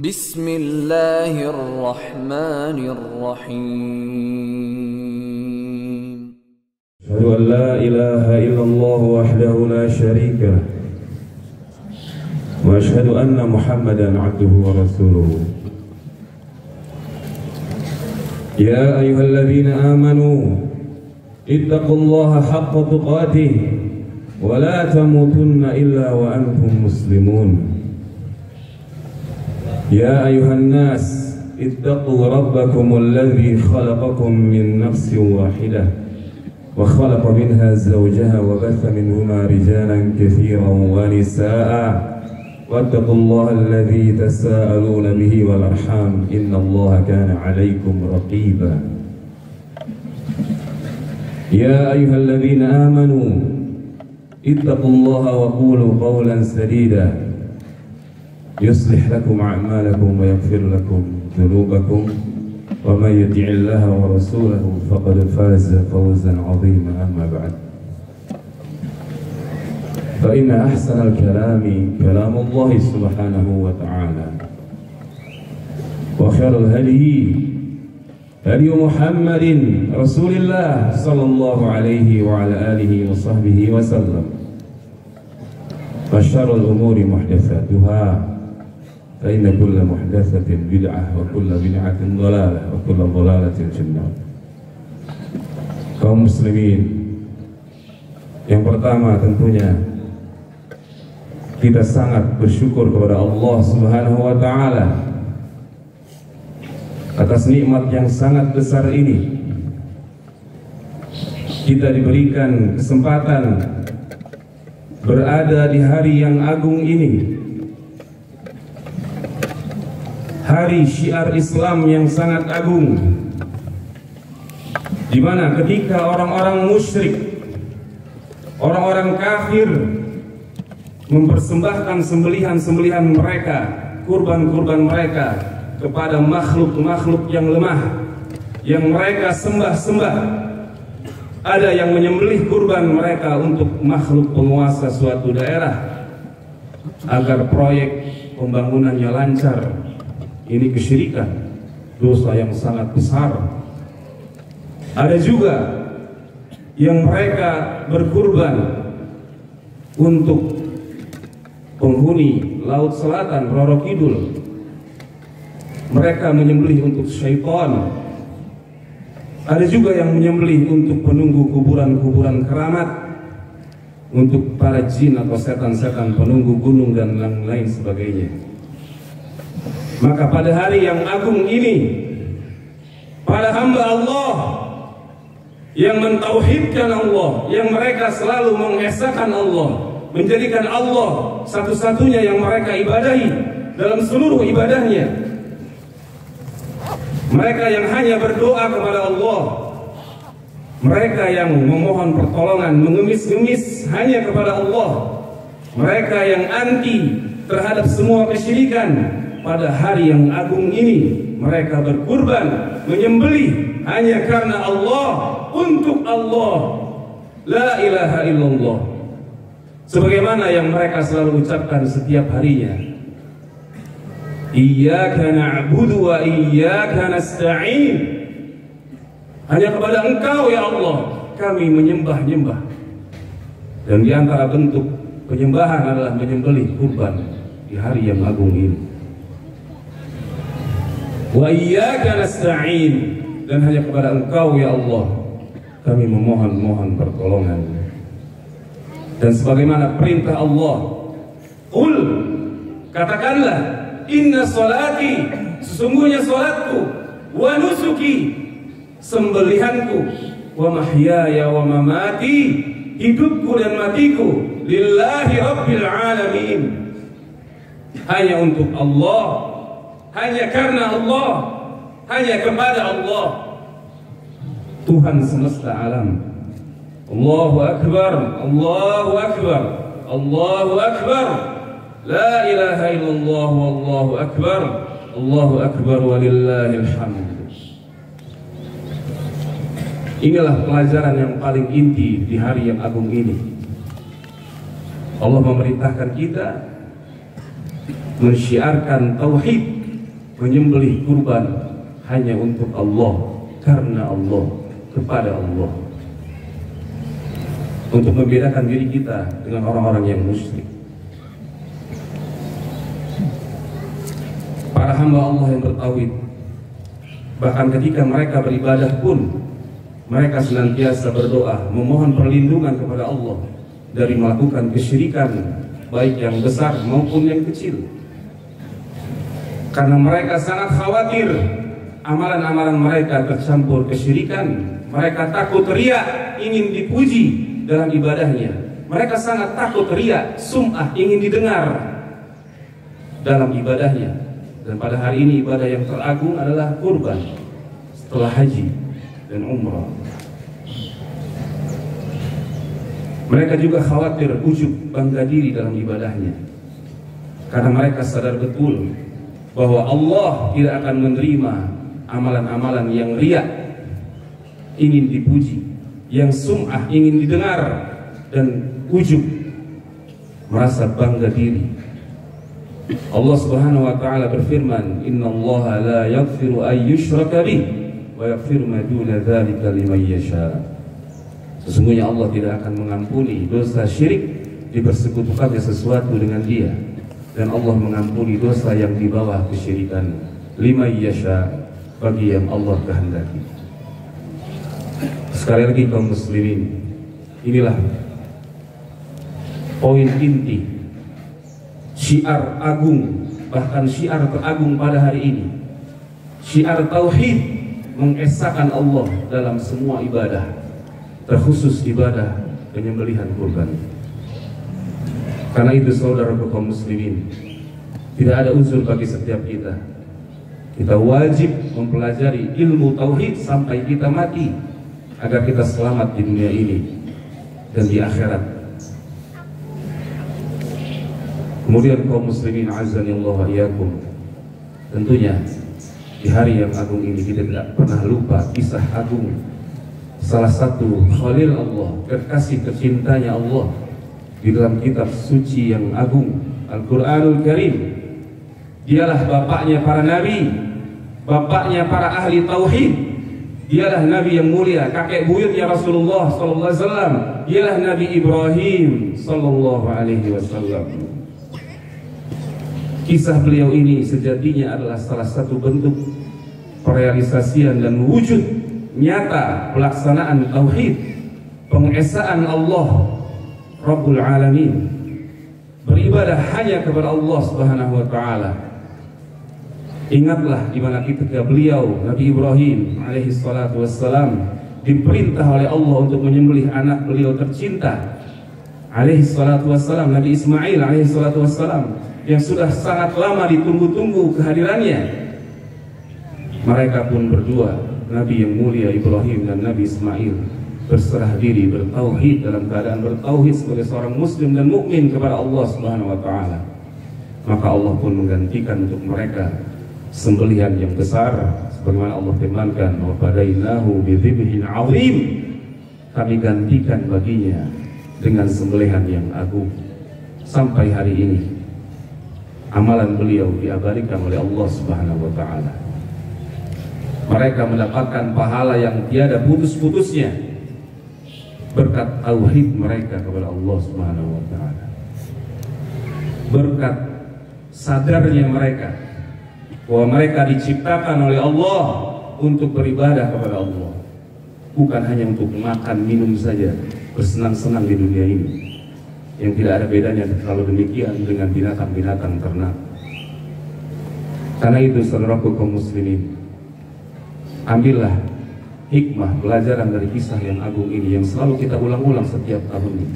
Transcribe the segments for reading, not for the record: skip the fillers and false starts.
Bismillahirrahmanirrahim. Asyhadu an la ilaha illallah wahdahu la syarika lah wa asyhadu anna Muhammadan abduhu wa rasuluhu. Ya ayyuhalladzina amanu ittaqullaha haqqa tuqatih wa la tamutunna illa wa antum muslimun. Ya ayyuhan nas ittaqu rabbakum alladzi khalaqakum min nafsin wahidah wa khalaqa minha zawjaha wa batha minhuma rijalan katsiran wa nisaa'a wattaqullaha alladzi tasaaluna bihi wal arham innallaha kana 'alaykum raqiba. Ya ayyuhalladzina amanu ittaqullaha wa qulu qawlan sadida يصلح لكم أعمالكم ويغفر لكم ذنوبكم ومن يطع الله ورسوله فقد فاز فوزا عظيما. أما بعد فإن أحسن الكلام كلام الله سبحانه وتعالى وخير الهدي هدي محمد رسول الله صلى الله عليه وعلى آله وصحبه وسلم وشر الأمور محدثاتها فإن كل محدثة بدعة وكل بدعة ضلالة وكل ضلالة في النار. Kaum muslimin, yang pertama tentunya kita sangat bersyukur kepada Allah Subhanahu wa taala atas nikmat yang sangat besar ini. Kita diberikan kesempatan berada di hari yang agung ini, hari syiar Islam yang sangat agung, di mana ketika orang-orang musyrik, orang-orang kafir mempersembahkan sembelihan-sembelihan mereka, kurban-kurban mereka kepada makhluk-makhluk yang lemah yang mereka sembah-sembah. Ada yang menyembelih kurban mereka untuk makhluk penguasa suatu daerah agar proyek pembangunannya lancar. Ini kesyirikan, dosa yang sangat besar. Ada juga yang mereka berkurban untuk penghuni Laut Selatan, Roro Kidul. Mereka menyembelih untuk syaitan. Ada juga yang menyembelih untuk penunggu kuburan-kuburan keramat, untuk para jin atau setan-setan penunggu gunung dan lain sebagainya. Maka pada hari yang agung ini, para hamba Allah yang mentauhidkan Allah, yang mereka selalu mengesahkan Allah, menjadikan Allah satu-satunya yang mereka ibadahi dalam seluruh ibadahnya, mereka yang hanya berdoa kepada Allah, mereka yang memohon pertolongan, mengemis-ngemis hanya kepada Allah, mereka yang anti terhadap semua kesyirikan. Pada hari yang agung ini mereka berkurban, menyembelih hanya karena Allah, untuk Allah, la ilaha illallah, sebagaimana yang mereka selalu ucapkan setiap harinya, iyyaka na'budu wa iyyaka nasta'in, hanya kepada Engkau ya Allah kami menyembah-nyembah. Dan di antara bentuk penyembahan adalah menyembelih kurban di hari yang agung ini. Wa iyyaka nasta'in, dan hanya kepada Engkau ya Allah kami memohon pertolongan. Dan sebagaimana perintah Allah, qul, katakanlah, inna salati, sesungguhnya salatku, wa nusuki, sembelihanku, wa mahyaya wa mamati, hidupku dan matiku, lillahi rabbil alamin, hanya untuk Allah, hanya karena Allah, hanya kepada Allah, Tuhan semesta alam. Allahu Akbar, Allahu Akbar, Allahu Akbar, la ilaha illallah, wallahu Akbar, Allahu Akbar walillahil hamd. Inilah pelajaran yang paling inti di hari yang agung ini. Allah memerintahkan kita mensyiarkan tauhid, menyembelih kurban hanya untuk Allah, karena Allah, kepada Allah, untuk membedakan diri kita dengan orang-orang yang musyrik. Para hamba Allah yang bertauhid, bahkan ketika mereka beribadah pun mereka senantiasa berdoa memohon perlindungan kepada Allah dari melakukan kesyirikan, baik yang besar maupun yang kecil. Karena mereka sangat khawatir amalan-amalan mereka tercampur kesyirikan. Mereka takut riya, ingin dipuji dalam ibadahnya. Mereka sangat takut riya, sum'ah, ingin didengar dalam ibadahnya. Dan pada hari ini ibadah yang teragung adalah kurban setelah haji dan umrah. Mereka juga khawatir ujub, bangga diri dalam ibadahnya, karena mereka sadar betul bahwa Allah tidak akan menerima amalan-amalan yang riya, ingin dipuji, yang sum'ah, ingin didengar, dan ujub, merasa bangga diri. Allah Subhanahu wa taala berfirman, "Innallaha la yaghfiru an yushraka bih wa yaghfiru ma duna dzalika liman yasha." Sesungguhnya Allah tidak akan mengampuni dosa syirik, dipersekutukannya sesuatu dengan Dia, dan Allah mengampuni dosa yang di bawah kesyirikan, liman yasha, bagi yang Allah kehendaki. Sekali lagi kaum muslimin, inilah poin inti, syiar agung, bahkan syiar teragung pada hari ini, syiar tauhid, mengesahkan Allah dalam semua ibadah, terkhusus ibadah penyembelihan kurban. Karena itu saudara kaum muslimin, tidak ada uzur bagi setiap kita. Kita wajib mempelajari ilmu tauhid sampai kita mati, agar kita selamat di dunia ini dan di akhirat. Kemudian kaum muslimin azani Allah wa iyyakum, tentunya di hari yang agung ini kita tidak pernah lupa kisah agung salah satu khalil Allah, kekasih tercintanya Allah di dalam kitab suci yang agung, Al-Quranul Karim. Dialah bapaknya para nabi, bapaknya para ahli tauhid. Dialah nabi yang mulia, kakek buyutnya Rasulullah sallallahu alaihi wasallam. Dialah Nabi Ibrahim sallallahu alaihi wasallam. Kisah beliau ini sejatinya adalah salah satu bentuk perealisasian dan wujud nyata pelaksanaan tauhid, pengesaan Allah Rabbul Alamin, beribadah hanya kepada Allah Subhanahu wa taala. Ingatlah di mana ketika beliau Nabi Ibrahim alaihi salatu wassalam diperintah oleh Allah untuk menyembelih anak beliau tercinta alaihi salatu wassalam, Nabi Ismail alaihi salatu wassalam, yang sudah sangat lama ditunggu-tunggu kehadirannya. Mereka pun berdua, Nabi yang mulia Ibrahim dan Nabi Ismail, berserah diri, bertauhid, dalam keadaan bertauhid sebagai seorang muslim dan mukmin kepada Allah Subhanahu wa taala. Maka Allah pun menggantikan untuk mereka sembelihan yang besar, sebagaimana Allah firmankan, wa fadainahu bidzibhin azim. Kami gantikan baginya dengan sembelihan yang agung. Sampai hari ini amalan beliau diabadikan oleh Allah Subhanahu wa taala. Mereka mendapatkan pahala yang tiada putus-putusnya berkat tauhid mereka kepada Allah Subhanahu wa taala. Berkat sadarnya mereka bahwa mereka diciptakan oleh Allah untuk beribadah kepada Allah, bukan hanya untuk makan minum saja, bersenang-senang di dunia ini, yang tidak ada bedanya kalau demikian dengan binatang-binatang ternak. Karena itu saudaraku kaum muslimin, ambillah hikmah pelajaran dari kisah yang agung ini yang selalu kita ulang-ulang setiap tahunnya,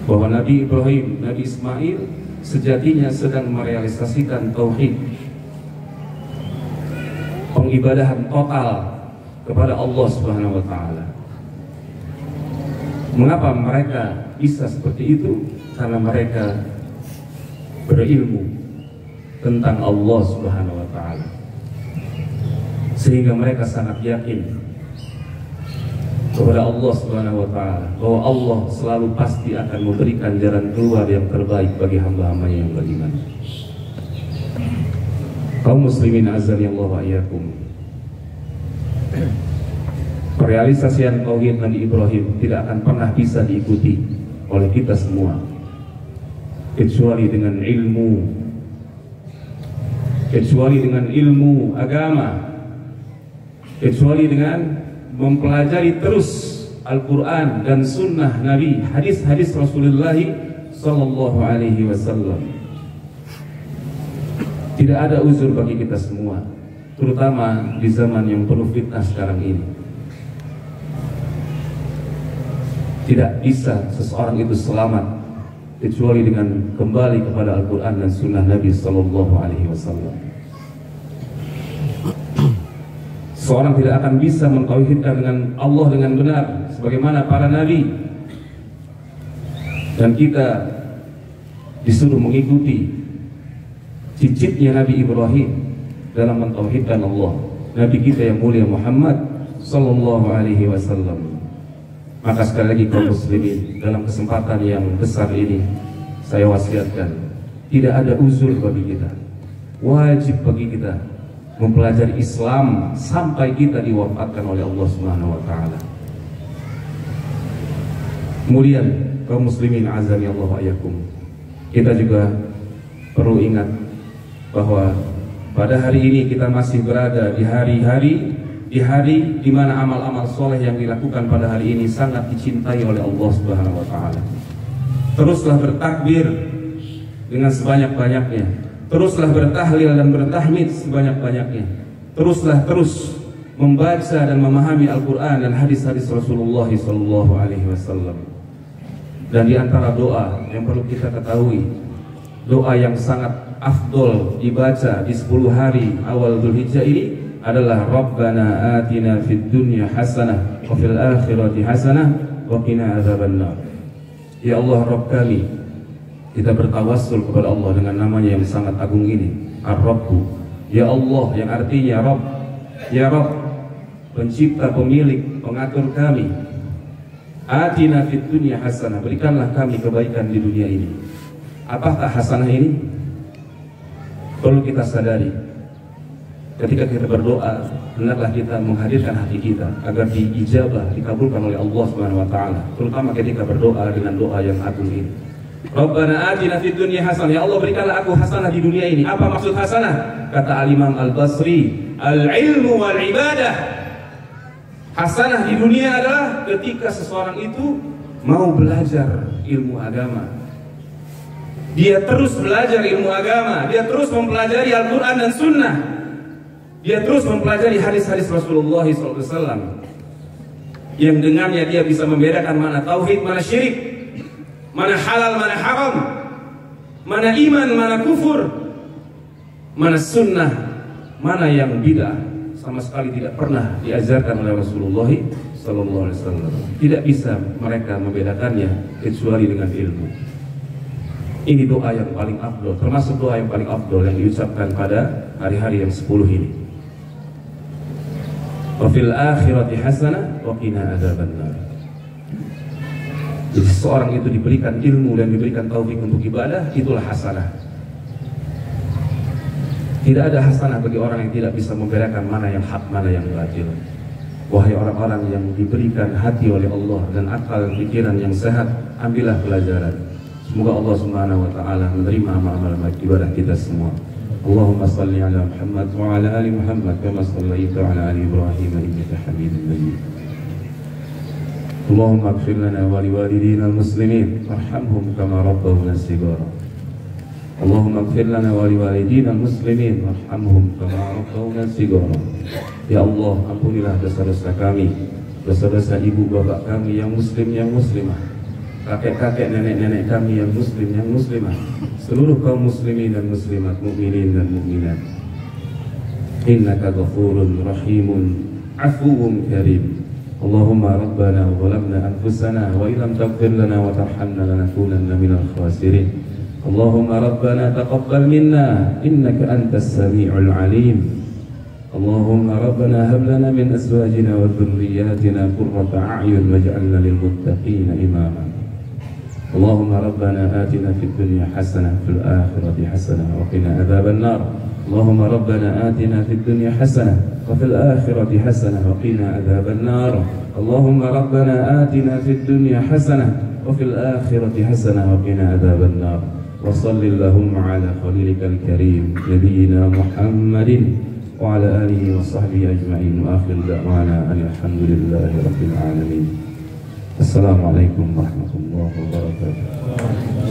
bahwa Nabi Ibrahim, Nabi Ismail sejatinya sedang merealisasikan tauhid, pengibadahan total kepada Allah Subhanahu wa taala. Mengapa mereka bisa seperti itu? Karena mereka berilmu tentang Allah Subhanahu wa taala, sehingga mereka sangat yakin kepada Allah Subhanahu wa taala bahwa Allah selalu pasti akan memberikan jalan keluar yang terbaik bagi hamba-hambanya yang beriman. Kaum muslimin azani Allah wa iyyakum. Realisasian tauhid Nabi Ibrahim tidak akan pernah bisa diikuti oleh kita semua kecuali dengan ilmu agama, kecuali dengan mempelajari terus Al-Quran dan Sunnah Nabi, hadis-hadis Rasulullah Sallallahu Alaihi Wasallam. Tidak ada uzur bagi kita semua, terutama di zaman yang penuh fitnah sekarang ini. Tidak bisa seseorang itu selamat kecuali dengan kembali kepada Al-Quran dan Sunnah Nabi Sallallahu Alaihi Wasallam. Seorang tidak akan bisa mentauhidkan dengan Allah dengan benar sebagaimana para nabi, dan kita disuruh mengikuti cicitnya Nabi Ibrahim dalam mentauhidkan Allah, Nabi kita yang mulia Muhammad Sallallahu Alaihi Wasallam. Maka sekali lagi kaum muslimin, dalam kesempatan yang besar ini saya wasiatkan, tidak ada uzur bagi kita, wajib bagi kita mempelajari Islam sampai kita diwafatkan oleh Allah Subhanahu wa taala. Kemudian kaum muslimin azani Allah wa iyyakum, kita juga perlu ingat bahwa pada hari ini kita masih berada di hari di mana amal-amal soleh yang dilakukan pada hari ini sangat dicintai oleh Allah Subhanahu wa taala. Teruslah bertakbir dengan sebanyak-banyaknya. Teruslah bertahlil dan bertahmid sebanyak-banyaknya. Terus membaca dan memahami Al-Quran dan hadis-hadis Rasulullah Sallallahu Alaihi Wasallam. Dan di antara doa yang perlu kita ketahui, doa yang sangat afdol dibaca di 10 hari awal Dzulhijjah ini adalah Rabbana atina fid dunya hasanah wa fil akhirati hasanah wa qina adzabannar. Ya Allah Rabb kami, kita bertawassul kepada Allah dengan namanya yang sangat agung ini, Ar-Rabbu. Ya Allah, yang artinya Rabb. Ya Rabb, pencipta, pemilik, pengatur kami. Atina fid dunya hasanah, berikanlah kami kebaikan di dunia ini. Apakah hasanah ini? Perlu kita sadari. Ketika kita berdoa, hendaklah kita menghadirkan hati kita agar diijabah, dikabulkan oleh Allah Subhanahu wa taala, terutama ketika berdoa dengan doa yang agung ini. Rabbana atina fid dunya hasanah, ya Allah berikanlah aku hasanah di dunia ini. Apa maksud hasanah? Kata Al-Imam Al-Basri, al-ilmu wal ibadah. Hasanah di dunia adalah ketika seseorang itu mau belajar ilmu agama. Dia terus belajar ilmu agama, dia terus mempelajari Al-Quran dan Sunnah. Dia terus mempelajari hadis-hadis Rasulullah SAW, yang dengannya dia bisa membedakan mana tauhid, mana syirik, mana halal, mana haram, mana iman, mana kufur, mana sunnah, mana yang bid'ah. Sama sekali tidak pernah diajarkan oleh Rasulullah SAW. Tidak bisa mereka membedakannya kecuali dengan ilmu. Ini doa yang paling afdol, termasuk doa yang paling afdol yang diucapkan pada hari-hari yang 10 ini. Wa fil akhirati hasanah wa qina adzabannar. Jadi seorang itu diberikan ilmu dan diberikan taufik untuk ibadah, itulah hasanah. Tidak ada hasanah bagi orang yang tidak bisa membedakan mana yang hak, mana yang batil. Wahai orang-orang yang diberikan hati oleh Allah dan akal dan pikiran yang sehat, ambillah pelajaran. Semoga Allah Subhanahu wa taala menerima amal-amal ibadah kita semua. Allahumma salli ala Muhammad wa ala ali Muhammad kama sallaita ala ali Ibrahim innaka Hamidum Majid. Allahumma ighfir lana wa liwalidina al-muslimin warhamhum kama rabbawna shighara. Allahumma ighfir lana wa liwalidina al-muslimin warhamhum kama rabbawna shighara. Ya Allah, ampunilah dosa-dosa kami, dosa-dosa ibu bapak kami yang muslim, yang muslimah, kakek-kakek, nenek-nenek kami yang muslim, yang muslimah, seluruh kaum muslimin dan muslimat, mukminin dan mukminat. Innaka ghafurun rahimun afuwun karim. Allahumma rabbana zalamna anfusana wa illam taghfir lana wa tarhamna lanakunanna minal khasirin. Allahumma rabbana taqabbal minna innaka antas sami'ul alim. Allahumma rabbana hab lana min azwajina wa dhurriyyatina qurrata a'yun waj'alna lil muttaqina imama. Allahumma rabbana atina fid dunya hasanah fil akhirati hasanah wa qina adzaban nar. اللهم ربنا آتنا في الدنيا حسنة وفي الآخرة حسنة وقنا عذاب النار. اللهم ربنا آتنا في الدنيا حسنة وفي الآخرة حسنة وقنا عذاب النار. وصل اللهم على خليلك الكريم نبينا محمد وعلى آله وصحبه أجمعين وآخر دعوانا أن الحمد لله رب العالمين. السلام عليكم ورحمة الله وبركاته.